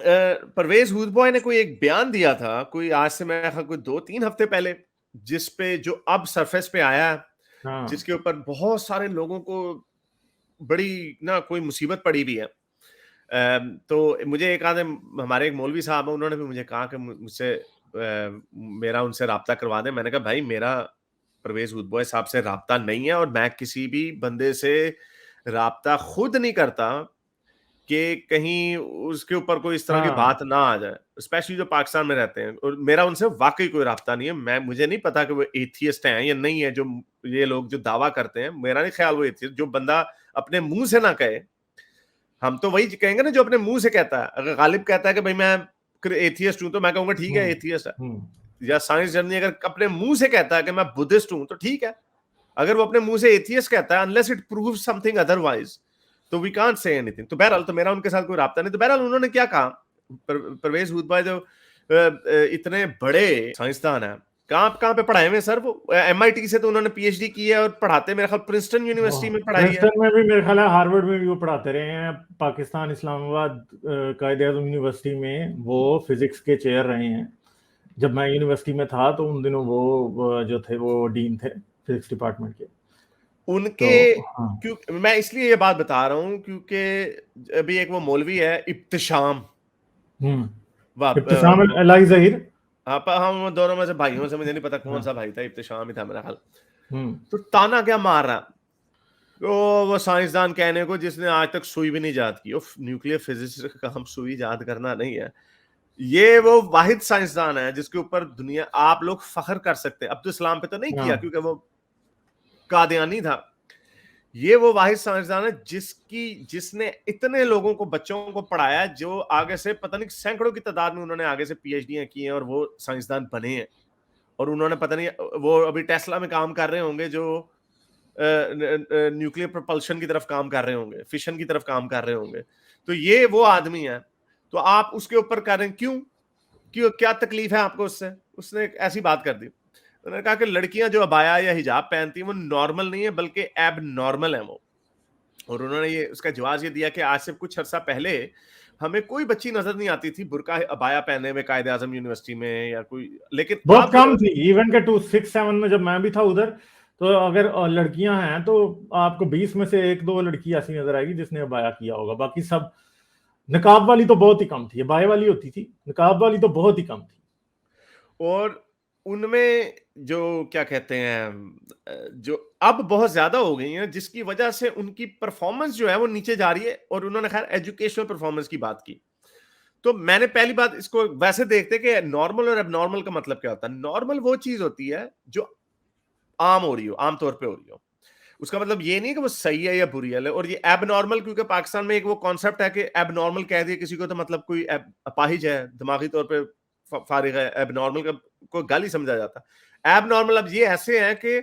परवेज हुदबॉय ने कोई एक बयान दिया था, कोई आज से मैं कोई 2-3 हफ्ते पहले, जिस पे जो अब सरफेस पे आया है, हाँ जिसके ऊपर बहुत सारे लोगों को बड़ी ना कोई मुसीबत पड़ी भी है। तो मुझे एक आधे हमारे एक मौलवी साहब हैं, उन्होंने भी मुझे कहा कि मुझसे मेरा उनसे राब्ता करवा दें। मैंने कहा भाई मेरा परवेज हुदबॉय साहब से राब्ता नहीं है और मैं किसी भी बंदे से राब्ता खुद नहीं करता कि कहीं उसके ऊपर कोई इस तरह की हाँ बात ना आ जाए, स्पेशली जो पाकिस्तान में रहते हैं। और मेरा उनसे वाकई कोई राब्ता नहीं है। मुझे नहीं पता कि वो एथियस्ट हैं या नहीं है, जो ये लोग जो दावा करते हैं, मेरा नहीं ख्याल वो एथियस्ट। जो बंदा अपने मुंह से ना कहे, हम तो वही कहेंगे ना जो अपने मुंह से कहता है। अगर गालिब कहता है कि भाई मैं एथियस्ट हूं, तो मैं कहूंगा ठीक है हम्म एथियस्ट है। हम्म या साइंस जर्नी अगर अपने मुंह से कहता है कि मैं बुद्धिस्ट हूं, तो ठीक है। अगर वो अपने मुंह से एथियस्ट कहता है, unless it prove something otherwise, तो वी कांट से एनीथिंग। तो बहरहाल तो मेरा उनके साथ कोई राब्ता नहीं। तो बहरहाल उन्होंने क्या कहा, परवेज हुदबॉय जो इतने बड़े साइंसदान है, कहाँ पे पढ़ाए हुए सर वो? एमआईटी से तो उन्होंने पीएचडी की है और पढ़ाते मेरे ख्याल प्रिंसटन यूनिवर्सिटी में पढ़ाई है। प्रिंसटन में भी मेरे ख्याल है, हार्वर्ड में भी वो पढ़ाते रहे हैं, पाकिस्तान इस्लामाबाद कायदे आज़म यूनिवर्सिटी में वो फिजिक्स के चेयर रहे हैं। जब मैं यूनिवर्सिटी में था तो उन दिनों वो जो थे वो डीन थे फिजिक्स डिपार्टमेंट के। तो उनके हाँ। क्यों मैं इसलिए ये बात बता रहा हूं, क्योंकि अभी एक वो मौलवी है इब्तिशाम, इब्तिसाम एलाई जहीर। हम दोनों में से भाइयों से मुझे नहीं पता कौन हाँ। सा भाई था, इब्तिशाम ही था मेरा ख्याल। हम्म तो ताना क्या मार रहा, वो साइंसदान कहने को जिसने आज तक सुई भी नहीं याद की। न्यूक्लियर फिजिक्स का हम सुई याद करना नहीं है। ये वो वाहिद साइंसदान है जिसके ऊपर दुनिया आप लोग फख्र कर सकते हैं। अब्दुल सलाम पे तो नहीं किया हाँ क्योंकि वो कादियानी था। ये वो वाहिद साइंसदान है जिसने इतने लोगों को, बच्चों को पढ़ाया, जो आगे से पता नहीं सैकड़ों की तादाद में उन्होंने आगे से पीएचडी की हैं और वो साइंसदान बने हैं। और उन्होंने पता नहीं, वो अभी टेस्ला में काम कर रहे होंगे, जो न्यूक्लियर प्रोपल्शन की तरफ काम कर रहे होंगे, फिशन की तरफ काम कर रहे होंगे। तो ये वो आदमी है। तो आप उसके ऊपर कर रहे हैं क्यों? क्यों, क्या तकलीफ है आपको उससे? उसने एक ऐसी बात कर दी, उन्होंने कहा कि लड़कियां जो अबाया या हिजाब पहनती हैं वो नॉर्मल नहीं है बल्कि एब नॉर्मल है वो। और उन्होंने ये उसका जवाब ये दिया कि आज से कुछ अर्सा पहले हमें कोई बच्ची नजर नहीं आती थी बुर्का अबाया पहने हुए कायदे आजम यूनिवर्सिटी में या कोई, लेकिन बहुत अब कम थी। इवन के 267 में जब मैं भी था उधर, तो अगर लड़कियां हैं तो आपको 20 में से एक दो लड़की ऐसी नजर आएगी जिसने अबाया किया होगा, बाकी सब निकाब वाली तो बहुत ही कम थी। अबाया वाली होती थी, निकाब वाली तो बहुत ही कम थी। और उनमें जो क्या कहते हैं, जो अब बहुत ज्यादा हो गई हैं, जिसकी वजह से उनकी परफॉर्मेंस जो है वो नीचे जा रही है। और उन्होंने खैर एजुकेशनल परफॉर्मेंस की बात की। तो मैंने पहली बात इसको वैसे देखते कि नॉर्मल और एबनॉर्मल का मतलब क्या होता है। नॉर्मल वो चीज होती है जो आम हो रही हो, आम तौर पे हो रही हो। उसका मतलब ये नहीं कि वो सही है या बुरी है। और ये एबनॉर्मल, क्योंकि पाकिस्तान में एक वो कॉन्सेप्ट है कि एबनॉर्मल कह दिया किसी को तो मतलब कोई अपाहिज है, दिमागी तौर पे फारिग है। एबनॉर्मल का कोई गाली समझा जाता है। एबनॉर्मल अब ये ऐसे हैं कि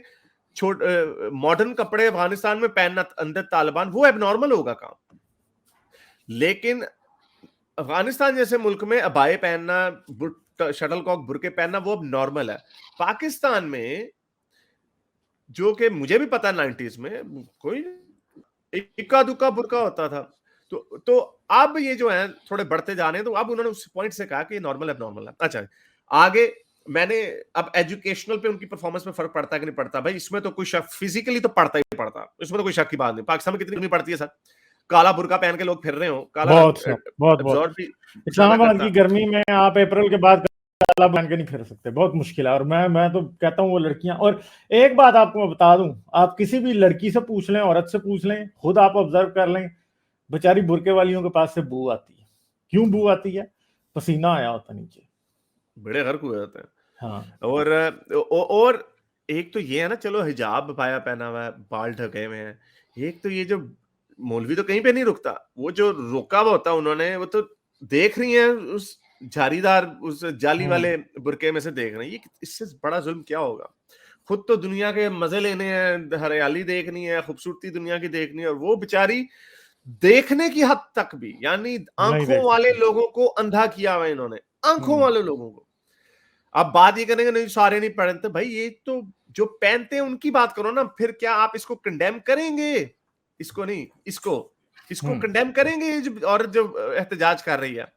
मॉडर्न कपड़े अफगानिस्तान में पहनना अंदर तालिबान, वो एबनॉर्मल होगा काम। लेकिन अफगानिस्तान जैसे मुल्क में अबाए पहनना, शटल कॉक बुरके पहनना, वो अब नॉर्मल है। पाकिस्तान में, जो कि मुझे भी पता है 90s में कोई इक्का दुक्का बुरका होता था। तो अब ये जो है थोड़े बढ़ते जा रहे हैं। तो अब उन्होंने उस पॉइंट से कहा कि ये नॉर्मल है, नॉर्मल है। अच्छा, आगे मैंने अब एजुकेशनल पे उनकी परफॉर्मेंस में फर्क पड़ता है कि नहीं पड़ता, भाई इसमें तो कोई शक, फिजिकली तो पड़ता ही पड़ता, इसमें तो कोई शक की बात नहीं। पाकिस्तान में कितनी गर्मी पड़ती है सर, काला बुरका पहन के लोग फिर रहे हो, काला रंग बहुत सर, बहुत बहुत। एब्जॉर्ब भी ज्यादा इस्लामाबाद की करता। गर्मी में आप अप्रैल के बाद काला पहन के नहीं फिर सकते, बहुत मुश्किल है। और मैं तो कहता हूँ वो लड़कियां, और एक बात आपको मैं बता दूं, आप किसी भी लड़की से पूछ लें, औरत से पूछ लें, खुद आप ऑब्जर्व कर लें, बेचारी बुरके वालियों के पास से बू आती है। क्यों बू आती है? पसीना आया होता नीचे। बड़े गर्क हुए होते हाँ हैं। और एक तो ये है ना, चलो हिजाब पाया पहना हुआ है, बाल ढके हुए हैं। एक तो ये जो मौलवी तो कहीं पे नहीं रुकता, वो जो रोका हुआ होता उन्होंने, वो तो देख रही है उस झारीदार, उस जाली वाले बुरके में से देख रहे हैं। ये इससे बड़ा जुल्म क्या होगा? खुद तो दुनिया के मजे लेने हैं, हरियाली देखनी है, खूबसूरती दुनिया की देखनी है, और वो बेचारी देखने की हद तक भी, यानी नहीं आंखों देख वाले सकते। लोगों को अंधा किया हुआ इन्होंने, आंखों हम्म वाले लोगों को। आप बात ये करेंगे नहीं सारे नहीं पहनते, भाई ये तो जो पहनते हैं उनकी बात करो ना। फिर क्या आप इसको कंडेम करेंगे? इसको नहीं, इसको हम्म कंडेम करेंगे, जो औरत जो एहतजाज कर रही है।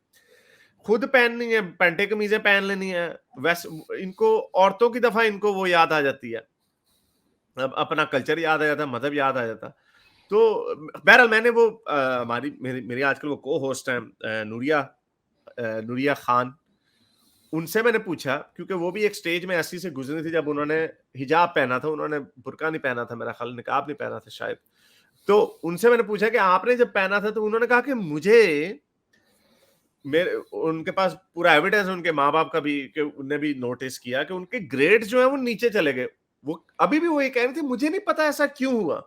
खुद पहननी है, पैंटे कमीजें पहन लेनी है, वैसे इनको औरतों की दफा इनको वो याद आ जाती है, अब अपना कल्चर याद आ जाता है, मजहब याद आ जाता। तो बहरहाल मैंने वो हमारी मेरी मेरी आजकल वो को होस्ट हैं नूरिया खान, उनसे मैंने पूछा, क्योंकि वो भी एक स्टेज में ऐसी से गुजरी थी जब उन्होंने हिजाब पहना था, उन्होंने बुर्का नहीं पहना था, मेरा ख्याल निकाब नहीं पहना था शायद। तो उनसे मैंने पूछा कि आपने जब पहना था, तो उन्होंने कहा कि मुझे मेरे उनके पास पूरा एविडेंस है उनके माँ-बाप का भी, कि उन्होंने भी नोटिस किया कि उनके ग्रेड्स जो है वो नीचे चले गए। वो अभी भी वो ये कह रही थी, मुझे नहीं पता ऐसा क्यों हुआ,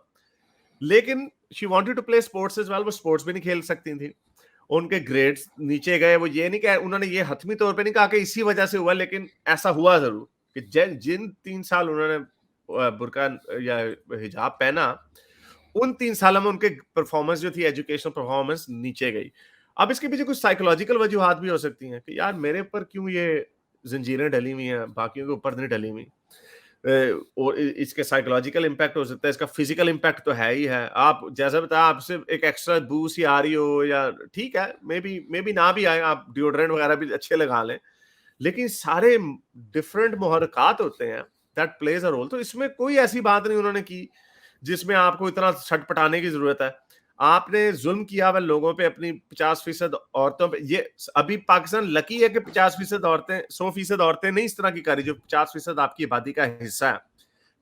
लेकिन she wanted to play sports as well, वो स्पोर्ट्स भी नहीं खेल सकती थी। उनके ग्रेड्स नीचे गए, वो ये नहीं कहा, उन्होंने ये हतमी तौर पे नहीं कहा कि इसी वजह से हुआ, लेकिन ऐसा हुआ ज़रूर कि जिन 3 साल उन्होंने बुर्का या हिजाब पहना, उन 3 सालों में उनके परफॉर्मेंस जो थी, एजुकेशनल परफॉर्मेंस नीचे गई। अब इसके पीछे कुछ साइकोलॉजिकल वजूहात भी हो सकती हैं कि यार मेरे ऊपर क्यों ये ज़ंजीरें डली हुई हैं, बाकियों के ऊपर नहीं डली हुई। और इसके साइकोलॉजिकल इम्पैक्ट हो सकता है, इसका फिजिकल इम्पैक्ट तो है ही है। आप जैसा बताया, आपसे एक एक्स्ट्रा बू सी आ रही हो, या ठीक है, मे बी ना भी आए, आप डिओड्रेंट वगैरह भी अच्छे लगा लें, लेकिन सारे डिफरेंट मुहर्रकात होते हैं, दैट प्लेज अ रोल। तो इसमें कोई ऐसी बात नहीं उन्होंने की जिसमें आपको इतना छटपटाने की जरूरत है। आपने जुल्म किया हुआ लोगों पे, अपनी 50% औरतों पे। ये अभी पाकिस्तान लकी है कि 50% औरतें, 100% औरतें नहीं इस तरह की करी, जो 50% आपकी आबादी का हिस्सा है।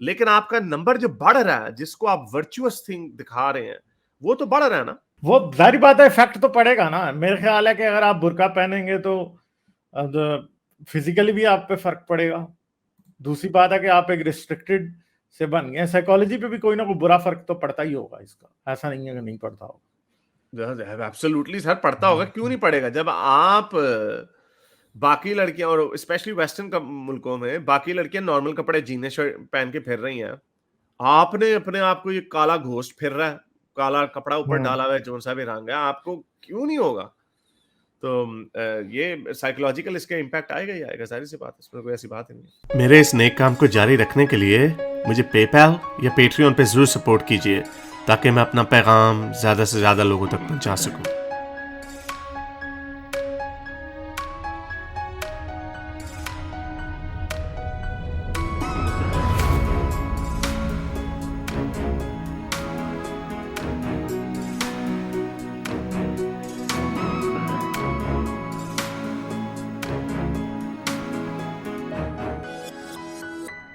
लेकिन आपका नंबर जो बढ़ रहा है, जिसको आप वर्चुअस थिंग दिखा रहे हैं, वो तो बढ़ रहा है ना। वो जाहिर बात है, इफेक्ट तो पड़ेगा ना। मेरे ख्याल है कि अगर आप बुर्का पहनेंगे तो फिजिकली भी आप पे फर्क पड़ेगा। दूसरी बात है कि आप एक रिस्ट्रिक्टेड से बन गए, साइकोलॉजी पे भी कोई ना कोई बुरा फर्क तो पड़ता ही होगा इसका, ऐसा नहीं है कि नहीं पड़ता होगा। एब्सोल्युटली सर, पड़ता होगा, क्यों नहीं पड़ेगा। जब आप बाकी लड़कियां, और स्पेशली वेस्टर्न मुल्कों में बाकी लड़कियां नॉर्मल कपड़े, जीने शर्ट पहन के फिर रही हैं, आपने अपने आप को ये काला घोस्ट फिर रहा है, काला कपड़ा ऊपर डाला हुआ है, जो सा भी रंग है, आपको क्यों नहीं होगा। तो ये साइकोलॉजिकल इसका इम्पैक्ट आएगा ही आएगा, सारी सी बात है, इसमें कोई ऐसी बात ही नहीं है। मेरे इस नेक काम को जारी रखने के लिए मुझे पेपैल या पेट्रियन पे जरूर सपोर्ट कीजिए, ताकि मैं अपना पैगाम ज़्यादा से ज़्यादा लोगों तक पहुंचा सकूं।